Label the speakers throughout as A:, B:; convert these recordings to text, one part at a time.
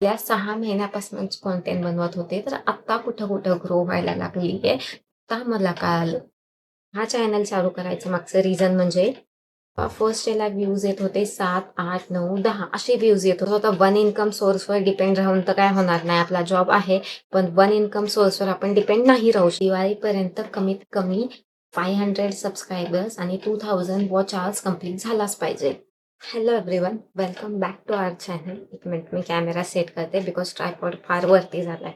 A: गेल्या 6 महिन्यापासूनच कंटेंट बनवत होते. तर आत्ता कुठं-कुठं ग्रो व्हायला लागली आहे. आता मला कळालं. हा चॅनल चालू करायचं मागचं रिझन म्हणजे फर्स्ट याला व्ह्यूज येत होते 7, 8, 9, 10 असे व्ह्यूज येत होते. आता वन इन्कम सोर्सवर डिपेंड राहून तर काय होणार नाही. आपला जॉब आहे, पण वन इन्कम सोर्सवर आपण डिपेंड नाही राहू शकत. दिवाळीपर्यंत कमीत कमी 500 सबस्क्रायबर्स आणि 2000 वॉच आवर्स कंप्लीट झालाच पाहिजे. Hello everyone, welcome back to our channel. एक मिनिट मी कॅमेरा सेट करते बिकॉज ट्रायपॉड फार वरती झालाय.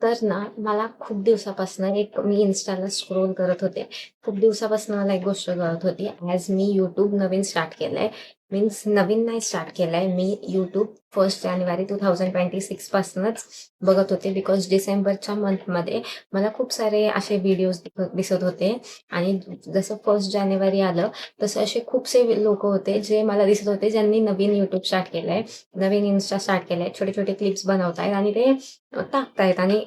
A: तर ना मला खूप दिवसापासून मी इन्स्टाला स्क्रोल करत होते. खूप दिवसापासून मला एक गोष्ट कळत होती. ॲज मी यूट्यूब नवीन स्टार्ट केलंय. मीन्स नवीन नाही स्टार्ट केलंय. मी यूट्यूब 1 जानेवारी 2026 पासूनच बघत होते. बिकॉज डिसेंबरच्या मंथमध्ये मला खूप सारे असे व्हिडिओज दिसत होते. आणि जसं 1 जानेवारी आलं तसे असे खूपसे लोक होते जे मला दिसत होते, ज्यांनी नवीन यूट्यूब स्टार्ट केलंय, नवीन इन्स्टा स्टार्ट केलंय, छोटे छोटे क्लिप्स बनवतायत आणि ते टाकतायत आणि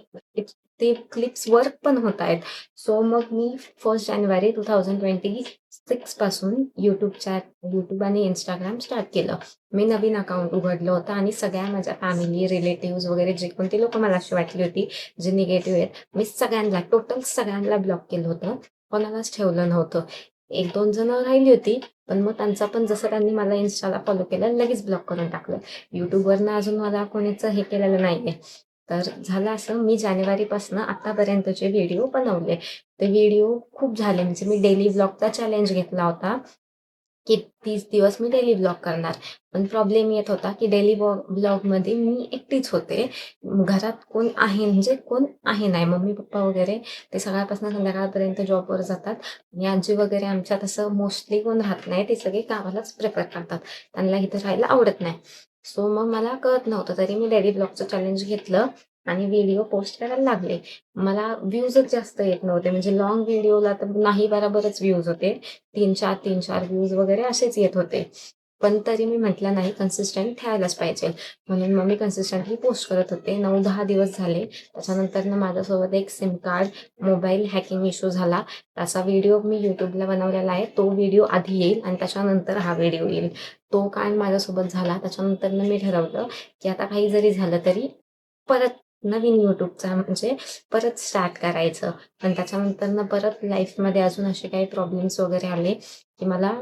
A: ते क्लिप्स वर्क पण होत आहेत. सो मग मी 1 जानेवारी 2026 पासून यूट्यूब आणि इंस्टाग्राम स्टार्ट केलं. मी नवीन अकाउंट उघडलं होतं आणि सगळ्या माझ्या फॅमिली, रिलेटिव्ह वगैरे जे कोणती लोक मला अशी वाटली होती जे निगेटिव्ह आहेत, मी सगळ्यांना टोटल सगळ्यांना ब्लॉक केलं होतं. कोणालाच ठेवलं नव्हतं. 1-2 जण राहिली होती, पण मग त्यांचा पण जसं त्यांनी मला इन्स्टाला फॉलो केलं लगेच ब्लॉक करून टाकलं. युट्यूबवरनं अजून मला कोणीच हे केलेलं नाहीये. तर झालं असं, मी जानेवारीपासून आतापर्यंतचे व्हिडिओ बनवले. ते व्हिडिओ खूप झाले. म्हणजे मी डेली व्लॉगचा चॅलेंज घेतला होता की 30 दिवस मी डेली व्लॉग करणार. पण प्रॉब्लेम येत होता की डेली व्लॉगमध्ये मी एकटीच होते. घरात कोण आहे म्हणजे कोण आहे नाही. मम्मी पप्पा वगैरे ते सकाळपासून संध्याकाळपर्यंत जॉबवर जातात आणि आजी वगैरे आमच्यात असं मोस्टली कोण राहत नाही. ते सगळे गावालाच प्रेफर करतात. त्यांना इथं राहायला आवडत नाही. सो मग मला कळत नव्हतं, तरी मी डेली ब्लॉगचं चॅलेंज घेतलं आणि व्हिडिओ पोस्ट करायला लागले. मला व्ह्यूजच जास्त येत नव्हते. म्हणजे लॉंग व्हिडिओला तर नाही बरोबरच व्ह्यूज होते. 3-4 व्ह्यूज वगैरे असेच येत होते. पण तरी मी म्हटलं नाही, कन्सिस्टंट ठेवायलाच पाहिजे. म्हणून मग मी कन्सिस्टंटली पोस्ट करत होते. 9-10 दिवस झाले. त्याच्यानंतर माझ्यासोबत एक SIM card mobile hacking issue झाला. त्याचा व्हिडिओ मी यूट्यूबला बनवलेला आहे. तो व्हिडिओ आधी येईल आणि त्याच्यानंतर हा व्हिडिओ येईल. तो काय माझ्यासोबत झाला. त्याच्यानंतर मी ठरवलं की आता काही जरी झालं तरी परत नवीन यूट्यूबचा म्हणजे परत स्टार्ट करायचं. पण त्याच्यानंतर परत लाईफमध्ये अजून असे काही प्रॉब्लेम्स वगैरे आले की मला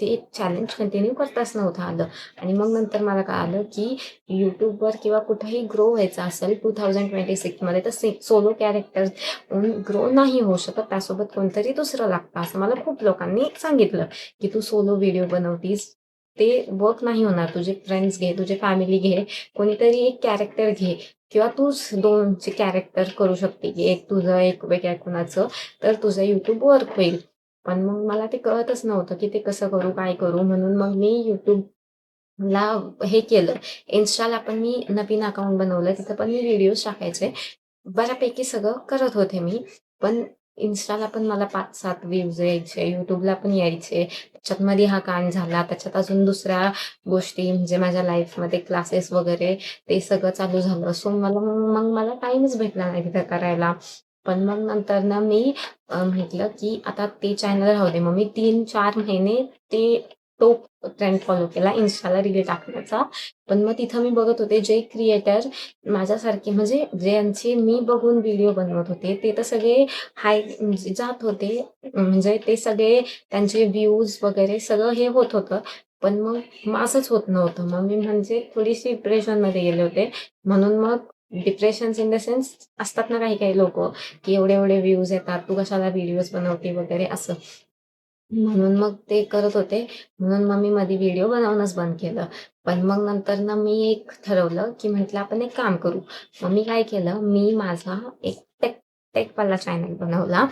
A: ते चॅलेंज कंटिन्यू करताच नव्हतं आलं. आणि मग नंतर मला कळालं की यूट्यूबवर किंवा कुठेही ग्रो व्हायचं असेल 2026 मध्ये तर सोलो कॅरेक्टर ग्रो नाही होऊ शकत. त्यासोबत कोणतरी दुसरं लागतं असं मला खूप लोकांनी सांगितलं की तू सोलो व्हिडिओ बनवतीस, ते वर्क नाही होणार. तुझे फ्रेंड्स घे, तुझे फॅमिली घे, कोणीतरी एक कॅरेक्टर घे किंवा तूच 2चे कॅरेक्टर करू शकते की एक तुझं एक वेगळ्या कुणाचं, तर तुझं यूट्यूब वर्क होईल. पण मग मला ते कळतच नव्हतं की ते कसं करू, काय करू. म्हणून मग मी यूट्यूबला हे केलं. इन्स्टाला पण मी नवीन अकाउंट बनवलं. तिथं पण मी व्हिडिओज टाकायचे. बऱ्यापैकी सगळं करत होते मी. पण इन्स्टाला पण मला 5-7 व्ह्यूज यायचे, यूट्यूबला पण यायचे. त्याच्यात मध्ये हा कांड झाला. त्याच्यात अजून दुसऱ्या गोष्टी म्हणजे माझ्या लाईफमध्ये क्लासेस वगैरे ते सगळं चालू झालं. सो मला टाईमच भेटला नाही तिथं करायला. पण मग नंतर मी म्हटलं की आता ते चॅनल राहू दे. मग मी 3-4 महिने तो ट्रेंड फॉलो केला इन्स्टाला रील टाकण्याचा. पण मग तिथं मी बघत होते जे क्रिएटर माझ्यासारखे म्हणजे ज्यांचे मी बघून व्हिडिओ बनवत होते ते तर सगळे हाय म्हणजे जात होते. म्हणजे ते सगळे त्यांचे व्ह्यूज वगैरे सगळं हे होत होतं. पण मग माझंच होत नव्हतं. मग मी म्हणजे थोडीशी डिप्रेशनमध्ये गेले होते. म्हणून मग डिप्रेशन्स इन द सेन्स असतात ना काही काही लोक की एवढे व्ह्यूज येतात, तू कशाला व्हिडिओज बनवते वगैरे असं. म्हणून मग ते करत होते. म्हणून मग मी मध्ये व्हिडिओ बनवणंच बंद केलं. पण मग नंतर मी एक ठरवलं की म्हटलं आपण एक काम करू. मग मी काय केलं, मी माझा एक टेकवाला चॅनल बनवला.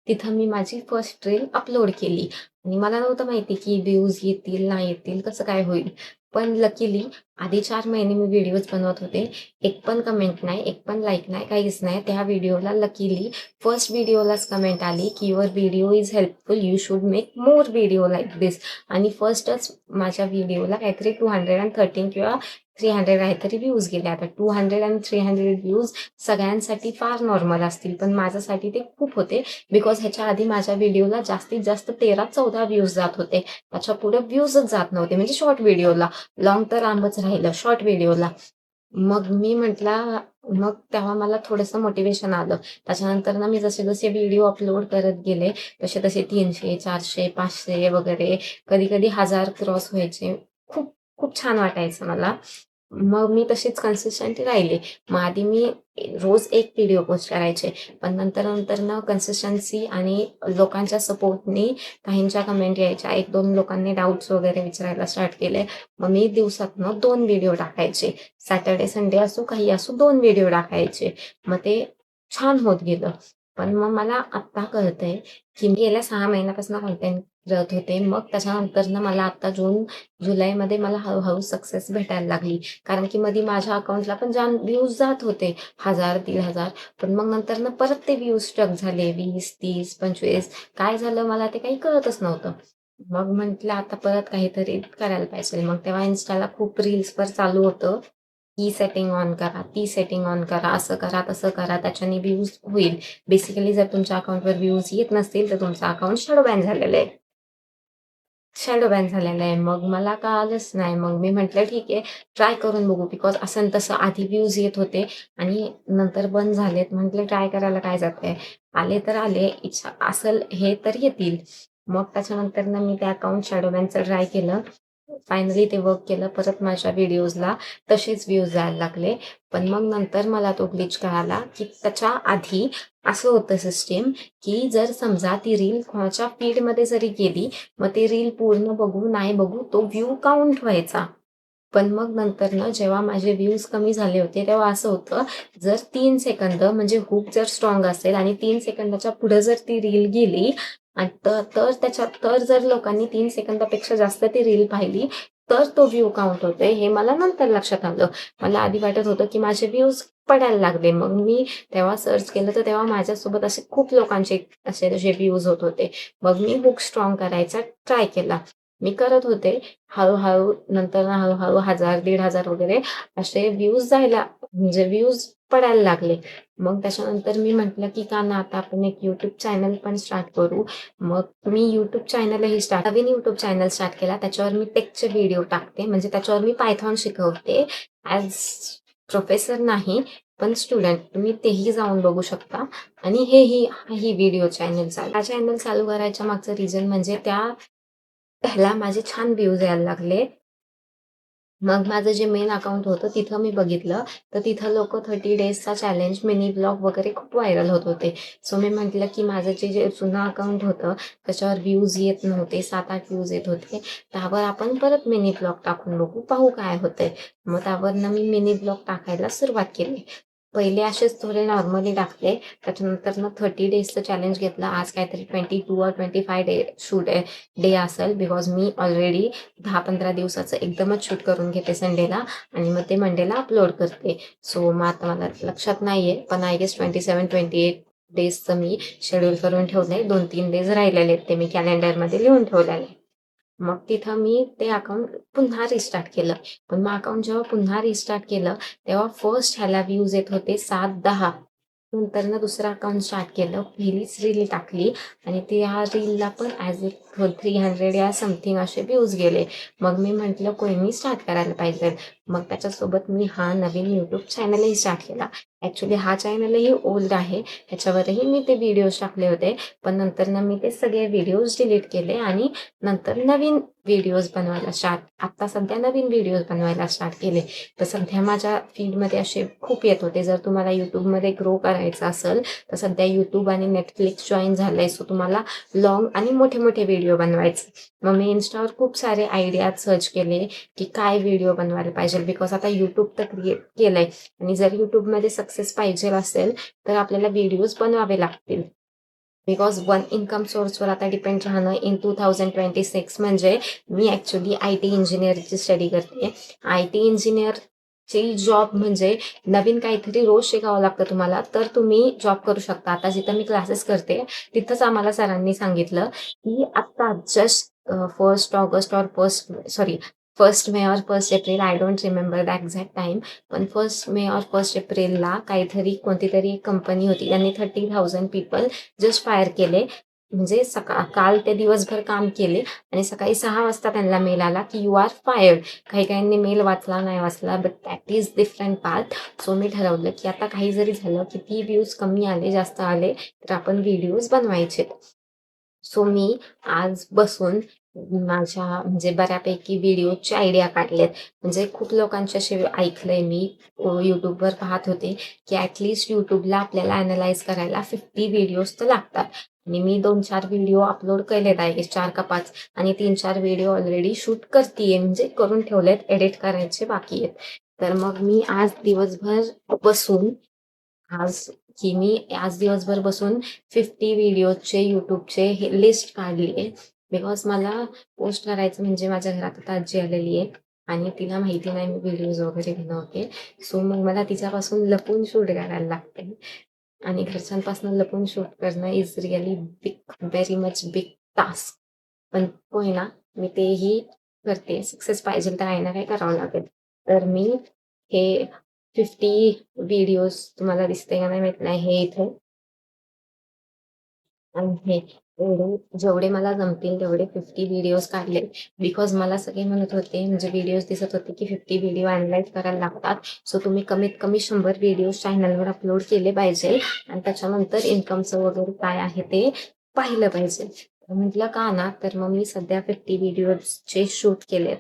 A: तिथं मी माझी फर्स्ट रील अपलोड केली आणि मला नव्हतं माहिती की व्ह्यूज येतील नाही येतील कसं काय होईल. पण लकीली आधी 4 महिने मी व्हिडिओज बनवत होते. एक पण कमेंट नाही, एक पण लाईक नाही, काहीच नाही. त्या व्हिडिओला लकीली फर्स्ट व्हिडिओलाच कमेंट आली की your video is helpful, you should make more video like this. आणि फर्स्टच माझ्या व्हिडिओला काहीतरी 213 किंवा 300 काहीतरी व्ह्यूज गेले. आता 200 आणि 300 व्ह्यूज सगळ्यांसाठी फार नॉर्मल असतील, पण माझ्यासाठी ते खूप होते. बिकॉज ह्याच्या आधी माझ्या व्हिडिओला जास्तीत जास्त 13-14 व्ह्यूज जात होते. त्याच्या पुढे व्ह्यूजच जात नव्हते. म्हणजे शॉर्ट व्हिडिओला, लॉंग तर लांबच राहिलं, शॉर्ट व्हिडिओला. मग मी म्हटलं मग तेव्हा मला थोडंसं मोटिव्हेशन आलं. त्याच्यानंतर ना मी जसे-जसे व्हिडिओ अपलोड करत गेले, तसे-तसे 300, 400, 500 वगैरे कधी-कधी 1000 क्रॉस व्हायचे. खूप खूप छान वाटायचं मला. मग मी तशीच कन्सिस्टंट राहिले. मग आधी मी रोज एक व्हिडिओ पोस्ट करायचे. पण नंतर-नंतर ना कन्सिस्टन्सी आणि लोकांच्या सपोर्टनी काहींच्या कमेंट यायच्या. 1-2 लोकांनी डाउट्स वगैरे विचारायला स्टार्ट केले. मग मी दिवसातनं 2 व्हिडिओ टाकायचे. सॅटर्डे, संडे असो, काही असो 2 व्हिडिओ टाकायचे. मग ते छान होत गेलं. पण मग मला आत्ता कळतंय, की मी गेल्या 6 महिन्यापासून कंटेंट करत होते. मग त्याच्यानंतरनं मला आता जुलैमध्ये मला हळू सक्सेस भेटायला लागली. कारण की मध्ये माझ्या अकाउंटला पण जाम व्ह्यूज जात होते. 1000, 1500 पण मग नंतरनं परत ते व्ह्यूज स्ट्रक झाले. 20, 30, 25 काय झालं मला ते काही कळतच नव्हतं. मग म्हटलं आता परत काहीतरी करायला पाहिजे. मग तेव्हा Instaला खूप रील्सवर चालू होतं. ही सेटिंग ऑन करा, ती सेटिंग ऑन करा, असं करा, तसं करा, त्याच्याने व्ह्यूज होईल. बेसिकली जर तुमच्या अकाउंटवर व्ह्यूज येत नसतील, तर तुमचं अकाउंट शॅडो बॅन झालेलं आहे. शॅडो बॅन झालेलं आहे. मग मला कळालंच नाही. मग मी म्हटलं ठीक आहे, ट्राय करून बघू. बिकॉज असं न तसं आधी व्ह्यूज येत होते आणि नंतर बंद झालेत. म्हटलं ट्राय करायला काय जातंय. आले तर आले, इच्छा असेल हे तर येतील. मग त्याच्यानंतरनं मी ते अकाउंट शॅडो बॅनचं ट्राय केलं. फायनली ते वर्क केलं. परत माझ्या व्हिडिओजला तसेच व्ह्यूज जायला लागले. पण मग नंतर मला तो ग्लिच कळाला, की त्याच्या आधी असं होतं सिस्टम, की जर समजा ती रील कोणाच्या फीडमध्ये जरी गेली, मग ते रील पूर्ण बघू, नाही बघू, तो व्ह्यू काउंट व्हायचा. पण मग नंतरनं जेव्हा माझे व्ह्यूज कमी झाले होते, तेव्हा असं होतं, जर 3 सेकंद म्हणजे हुक जर स्ट्राँग असेल आणि 3 सेकंदाच्या पुढे जर ती रील गेली आणि तर जर लोकांनी 3 सेकंदापेक्षा जास्त ती रील पाहिली, तर तो व्ह्यू काउंट होतोय. हे मला नंतर लक्षात आलं. मला आधी वाटत होतं, की माझे व्ह्यूज पडायला लागले. मग मी तेव्हा सर्च केलं, तर तेव्हा माझ्यासोबत असे खूप लोकांचे असे तसे व्ह्यूज होत होते. मग मी हुक स्ट्राँग करायचा ट्राय केला. मी करत होते. हळू-हळू नंतर ना हळू-हळू 1000, 1500 वगैरे असे व्ह्यूज जायला म्हणजे व्ह्यूज पडायला लागले. मग त्याच्यानंतर मी म्हटलं, की का ना आता आपण एक YouTube चॅनल पण स्टार्ट करू. मग मी YouTube चॅनलही नवीन YouTube चॅनल स्टार्ट केला. त्याच्यावर मी टेकचे व्हिडिओ टाकते. म्हणजे त्याच्यावर मी पायथॉन शिकवते. ॲज प्रोफेसर नाही, पण स्टुडंट. तुम्ही तेही जाऊन बघू शकता आणि हाही व्हिडिओ चॅनल हा चॅनल चालू करायच्या मागचं रिझन म्हणजे त्याला माझे छान व्ह्यूज यायला लागले. मग माझं जे मेन अकाउंट होतं तिथं मी बघितलं, तर तिथं लोकं 30 डेजचा चॅलेंज, मिनी ब्लॉग वगैरे खूप व्हायरल होत होते. सो मी म्हटलं, की माझं जे जुनं अकाउंट होतं त्याच्यावर व्ह्यूज येत नव्हते. 7-8 व्ह्यूज येत होते. त्यावर आपण परत मिनी ब्लॉग टाकून बघू, पाहू काय होतंय. मग त्यावरनं मी मिनी ब्लॉग टाकायला सुरुवात केली. पहिले असेच थोडे नॉर्मली टाकले. त्याच्यानंतरनं 30 डेजचं चॅलेंज घेतलं. आज काहीतरी 22 or 25 डे असेल. बिकॉज मी ऑलरेडी 10-15 दिवसाचं एकदमच शूट करून घेते संडेला आणि मग ते मंडेला अपलोड करते. सो मग आता मला लक्षात नाहीये, पण आय गेस 27-28 डेजचं मी शेड्यूल करून ठेवलंय. 2-3 डेज राहिलेले आहेत ते मी कॅलेंडरमध्ये लिहून ठेवलेले आहे. मग तिथं मी ते अकाउंट पुन्हा रिस्टार्ट केलं. पण मग अकाउंट जेव्हा पुन्हा रिस्टार्ट केलं, तेव्हा फर्स्ट ह्याला व्ह्यूज येत होते 7-10. नंतरनं दुसरं अकाउंट स्टार्ट केलं. पहिलीच रील टाकली आणि त्या रीलला पण ॲज इट 300 या समथिंग असे व्ह्यूज गेले. मग मी म्हटलं कोणी स्टार्ट करायला पाहिजे. मग त्याच्यासोबत मी हा नवीन YouTube चॅनलही स्टार्ट केला. ॲक्च्युली हा चॅनलही ओल्ड आहे. ह्याच्यावरही मी ते व्हिडिओज टाकले होते. पण नंतरनं मी ते सगळे व्हिडिओज डिलीट केले आणि नंतर नवीन व्हिडिओज बनवायला आत्ता सध्या नवीन व्हिडिओज बनवायला स्टार्ट केले. तर सध्या माझ्या फीडमध्ये असे खूप येत होते. जर तुम्हाला YouTubeमध्ये ग्रो करायचं असेल, तर सध्या YouTube आणि Netflix जॉइन झालंय. सो तुम्हाला लाँग आणि मोठे-मोठे व्हिडिओ बनवायचे. मग मी Instaवर खूप सारे आयडियाज सर्च केले, की काय व्हिडिओ बनवायला पाहिजे. बिकॉज आता YouTube तर क्रिएट केलंय आणि जर YouTubeमध्ये सक्सेस पाहिजे असेल, तर आपल्याला व्हिडिओज बनवावे लागतील. बिकॉज वन इन्कम सोर्सवर आता डिपेंड राहणं इन 2026 म्हणजे मी ॲक्च्युली IT इंजिनिअरची स्टडी करते. IT इंजिनिअरची जॉब म्हणजे नवीन काहीतरी रोज शिकावं लागतं तुम्हाला, तर तुम्ही जॉब करू शकता. आता जिथं मी क्लासेस करते, तिथंच आम्हाला सरांनी सांगितलं, की आत्ता जस्ट 1 ऑगस्ट और 1 मे और 1 April I don't remember the exact time. पण 1 मे और 1 एप्रिलला काहीतरी कोणतीतरी कंपनी होती. त्यांनी 30,000 पीपल जस्ट फायर केले. म्हणजे काल ते दिवसभर काम केले आणि सकाळी 6 वाजता त्यांना मेल आला की यू आर फायर्ड. काही-काहींनी मेल वाचला, नाही वाचला, but that is different part. So मी ठरवलं की आता काही जरी झालं, कितीही व्ह्यूज कमी आले, जास्त आले, तर आपण व्हिडिओज बनवायचे. सो मी आज बसून माझ्या म्हणजे बऱ्यापैकी व्हिडिओची आयडिया काढलेत. म्हणजे खूप लोकांचे असे ऐकलंय मी, YouTubeवर पाहत होते की ॲटलीस्ट YouTubeला आपल्याला ॲनलाईज करायला 50 व्हिडिओज तर लागतात. आणि मी 2-4 व्हिडिओ अपलोड केलेत आहे, 4 का 5, आणि 3-4 व्हिडिओ ऑलरेडी शूट करतीये, म्हणजे करून ठेवलेत, एडिट करायचे बाकी आहेत. तर मग मी आज दिवसभर बसून आज मी आज दिवसभर बसून 50 व्हिडिओजचे YouTubeचे हे लिस्ट काढली आहे. बिकॉज मला पोस्ट करायचं म्हणजे माझ्या घरात आता आजी आलेली आहे आणि तिला माहिती नाही मी व्हिडिओज वगैरे बनवते. सो मग मला तिच्यापासून लपून शूट करायला लागते आणि घरच्यांपासून लपून शूट करणं is really big, very much big task. पण होय ना, मी तेही करते. सक्सेस पाहिजे तर काही ना काही करावं लागेल. तर मी हे 50 व्हिडिओज तुम्हाला दिसते का नाही माहीत नाही, हे इथे आणि हे जेवढे मला जमतील तेवढे 50 व्हिडिओज काढले. बिकॉज मला सगळे म्हणत होते, म्हणजे व्हिडिओज दिसत होते की 50 व्हिडिओ अॅनलाईज करायला लागतात. सो तुम्ही कमीत कमी 100 व्हिडिओज चॅनलवर अपलोड केले पाहिजे आणि त्याच्यानंतर इन्कमचं वगैरे काय आहे ते पाहिलं पाहिजे. तर म्हटलं का ना, तर मग मी सध्या 50 व्हिडिओजचे शूट केलेत.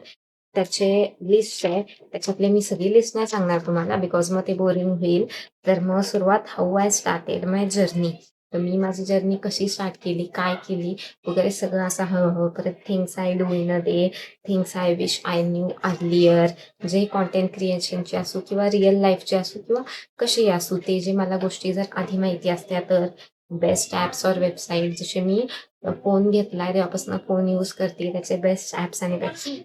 A: त्याचे लिस्ट आहे. त्याच्यातले मी सगळी लिस्ट नाही सांगणार तुम्हाला बिकॉज मग ते बोरिंग होईल. तर मग सुरुवात, how I started my journey. तर मी माझी जर्नी कशी स्टार्ट केली, काय केली वगैरे सगळं असं हळूहळू. परत things I do in a day, things I wish I new earlier, म्हणजे कॉन्टेंट क्रिएशनचे असो किंवा रिअल लाईफचे असो किंवा कसेही असो, ते जे मला गोष्टी जर आधी माहिती असत्या तर बेस्ट ॲप्स और वेबसाईट. जसे मी फोन घेतलाय तेव्हापासून फोन यूज करते, त्याचे बेस्ट ॲप्स आणि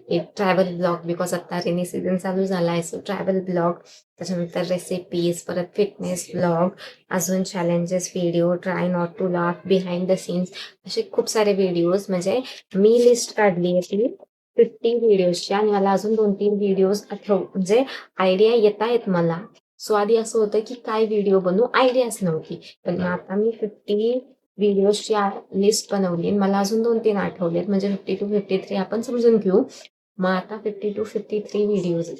A: एक ट्रॅव्हल ब्लॉग, बिकॉज आता रेनी सीझन चालू झाला आहे. सो ट्रॅव्हल ब्लॉग, त्याच्यानंतर रेसिपीज, परत फिटनेस ब्लॉग, अजून challenges video, try not to laugh, behind the scenes, असे खूप सारे व्हिडिओज. म्हणजे मी लिस्ट काढली आहे ती 50 व्हिडिओजची आणि मला अजून 2-3 व्हिडिओज म्हणजे आयडिया येत आहेत मला. सो आधी असं होतं की काय व्हिडिओ बनवू, आयडियाच नव्हती. पण मग आता मी 50 व्हिडिओजची लिस्ट बनवली. मला अजून 2-3 आठवलेत, म्हणजे 50 to 53 आपण समजून घेऊ. मग आता 50 to 53 व्हिडिओज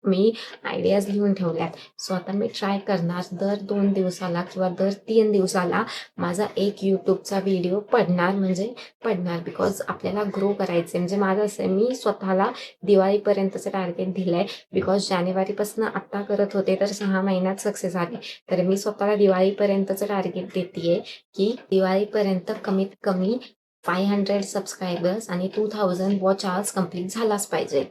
A: मी आयडियाज लिहून ठेवल्यात. सो आता मी ट्राय करणार दर 2 दिवसाला किंवा दर 3 दिवसाला माझा एक YouTubeचा व्हिडिओ पडणार, म्हणजे पडणार. बिकॉज आपल्याला ग्रो करायचे. म्हणजे माझं असं आहे, मी स्वतःला दिवाळीपर्यंतचं टार्गेट दिलंय. बिकॉज जानेवारीपासून आत्ता करत होते तर 6 महिन्यात सक्सेस आले. तर मी स्वतःला दिवाळीपर्यंतचं टार्गेट देतेय की दिवाळीपर्यंत कमीत कमी 500 सबस्क्रायबर्स आणि 2000 वॉच आवर्स कंप्लीट झालाच पाहिजे.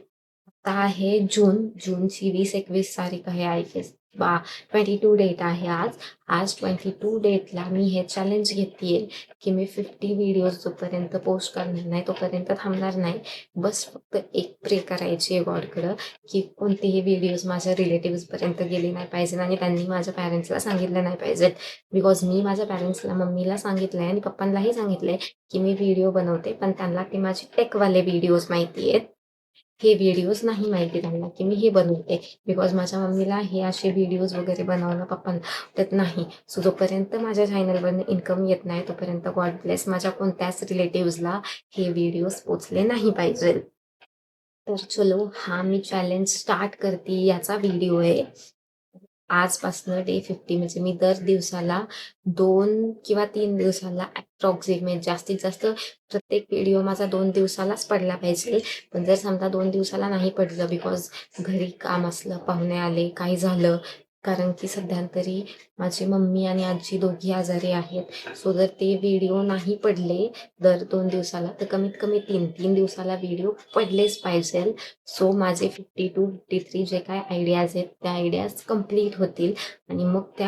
A: आता आहे जूनची 20-21 तारीख आहे, आय गेस 22 डेट आहे आज. 22 डेटला मी हे चॅलेंज घेतेय की मी 50 व्हिडिओज जोपर्यंत पोस्ट करणार नाही तोपर्यंत थांबणार नाही. बस फक्त एक प्रे करायची आहे गॉडकडं की कोणतेही व्हिडिओज माझ्या रिलेटिव्हजपर्यंत गेले नाही पाहिजे आणि त्यांनी माझ्या पॅरेंट्सला सांगितलं नाही पाहिजेत. बिकॉज मी माझ्या पॅरेंट्सला, मम्मीला सांगितलंय आणि पप्पांनाही सांगितलंय की मी व्हिडिओ बनवते, पण त्यांना ते माझे टेकवाले व्हिडिओज माहिती आहेत. हे व्हिडिओज नाही माहिती त्यांना की मी हे बनवते. बिकॉज माझ्या मम्मीला हे असे व्हिडिओज वगैरे बनवणं पप्पांना आवडत नाही. सो जोपर्यंत माझ्या चॅनलवरनं इन्कम येत नाही तोपर्यंत गॉड ब्लेस माझ्या कोणत्याच रिलेटिव्हजला हे व्हिडिओज पोचले नाही पाहिजे. तर चलो, हा मी चॅलेंज स्टार्ट करते, याचा व्हिडिओ आहे. आजपासनं डे 50, म्हणजे मी दर दिवसाला 2 किंवा 3 दिवसाला ॲप्रॉक्सिमेट, जास्तीत जास्त प्रत्येक व्हिडिओ माझा 2 दिवसालाच पडला पाहिजे. पण जर समजा 2 दिवसाला नाही पडलं बिकॉज घरी काम असलं, पाहुणे आले, काही झालं, कारण की सध्यांतरी माझी मम्मी आणि आजी दोघी आजारी आहेत. सो जर ते व्हिडिओ नाही पडले दर 2 दिवसाला तर कमीत कमी 3-3 दिवसाला व्हिडिओ पडलेच पाहिजेल. सो माझे 50 to 53 जे काय आयडियाज आहेत त्या आयडियाज कंप्लीट होतील आणि मग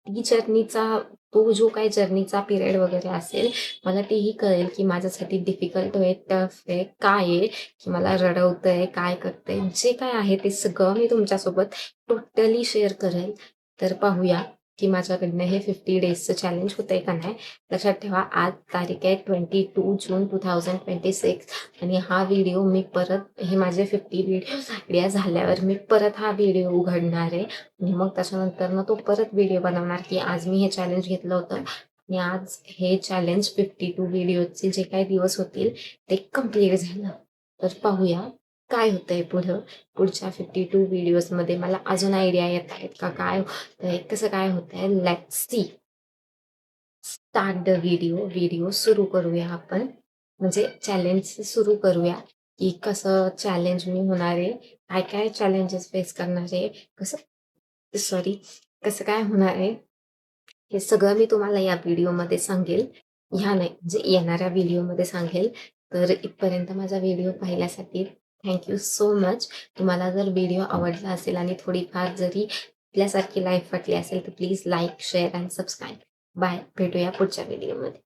A: ती जर्नीचा, तो जो काही जर्नीचा पिरियड वगैरे असेल, मला तेही कळेल की माझ्यासाठी डिफिकल्ट आहे, टफ आहे, काय आहे, की मला रडवतंय, काय करतंय, जे काय आहे ते सगळं मी तुमच्यासोबत टोटली शेअर करेल. तर पाहूया की माझ्याकडनं हे 50 डेजचं चॅलेंज होतंय का नाही. लक्षात ठेवा, आज तारीख आहे 22 जून 2026 आणि हा व्हिडिओ मी परत, हे माझे 50 व्हिडिओ आयडिया झाल्यावर मी परत हा व्हिडिओ उघडणार आहे आणि मग त्याच्यानंतर तो परत व्हिडिओ बनवणार की आज मी हे चॅलेंज घेतलं होतं, आणि आज हे चॅलेंज 52 व्हिडिओचे जे काही दिवस होतील ते कंप्लीट झालं. तर पाहूया काय होतंय पुढं. पुढच्या 52 व्हिडिओजमध्ये मला अजून आयडिया येत आहेत का, काय होतंय, कसं काय होतंय. Let's see. Start the video सुरू करूया आपण. म्हणजे चॅलेंज सुरू करूया की कसं चॅलेंज मी होणार आहे, काय काय चॅलेंजेस फेस करणार आहे, कसं काय होणार आहे, हे सगळं मी तुम्हाला या व्हिडिओमध्ये सांगेल. ह्या नाही म्हणजे येणाऱ्या व्हिडिओमध्ये सांगेल. तर इथपर्यंत माझा व्हिडिओ पाहिल्यासाठी थँक सो मच. तुम्हाला जर व्हिडिओ आवडला असेल आणि थोडीफार जरी आपल्यासारखी लाईफ वाटली असेल तर please like, share and subscribe. Bye. भेटूया पुढच्या व्हिडिओमध्ये.